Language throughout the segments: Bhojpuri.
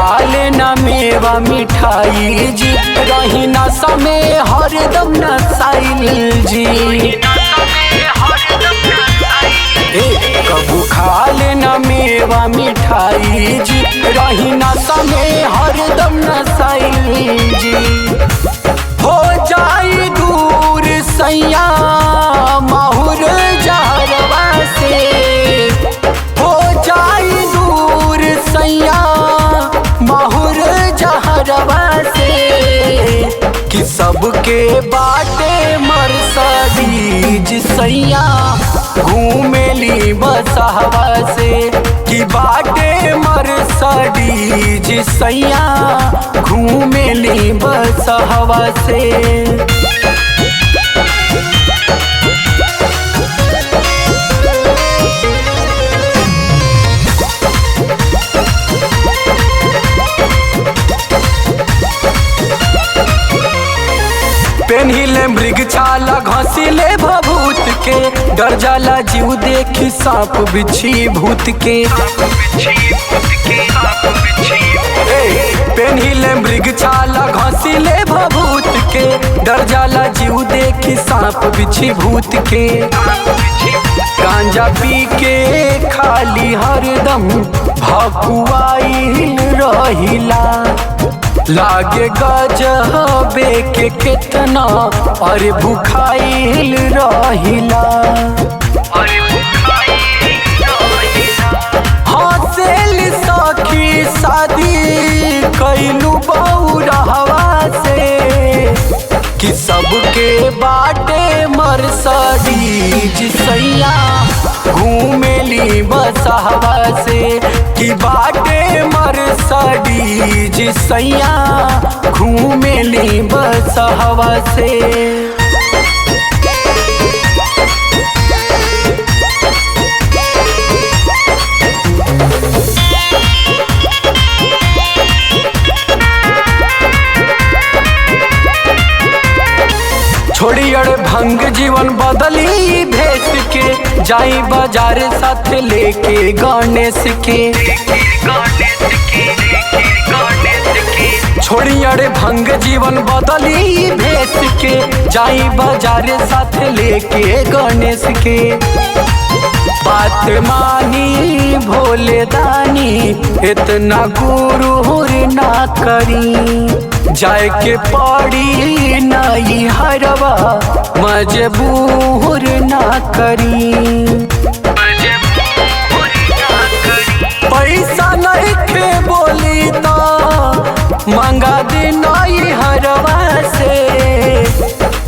खाले न मेवा मिठाई जी, रही न समय हरदम नसाइल जी। कबू खाले न मेवा मिठाई जी, रही न समय हरदम नसाइल जी। हो जाई दूर सैया माहुर जहरवा से, हो जाई दूर सैया माहुर जहरवा से, कि सबके बाटे मर्सिडीज सैया घूमेली बसहवा से, कि बाटे मर्सिडीज सैया घूमेली बसहवा से। पेन्हिले मृग छाला घसीले भभूत के, डर जाला जीव देखी सांप बिच्छी भूत के। पेन्हिले मृग छाला घसीले भभूत के, डर जाला जीव देखी सांप बिच्छी भूत के। गांजा पी के खाली हरदम भकुआइल रहिला, लागे गजबे के कितना अरे भुखाइल रहिला। हंसेल सखी शादी कैलू बौरहवा से, कि सबके बाटे मर्सिडीज सैया घूमेली बसहवा से, कि बाटे मर्सिडीज सैया घूमेली बसहवा से। छोड़ी अड़ भंग जीवन बदली भेस के, जाई बाजार साथ लेके गणेश के। छोड़ी अड़ भंग जीवन बदली भेस के, जाई बाजार साथ लेके गणेश के। बात मानी भोले दानी इतना गुरूर ना करी, जाए के पड़ी नहीं हरवा मजबूर ना करी। पैसा नहीं खे बोली तो मंगा दे नहीं हरवा से,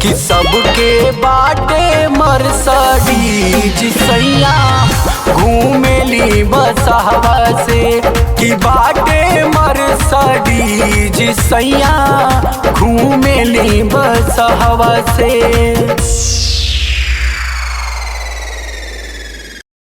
कि सबके बाटे मर्सिडीज सैया घूमेली बसहवा से, कि बाटे मर्सिडीज सैया घूमेली बसहवा से।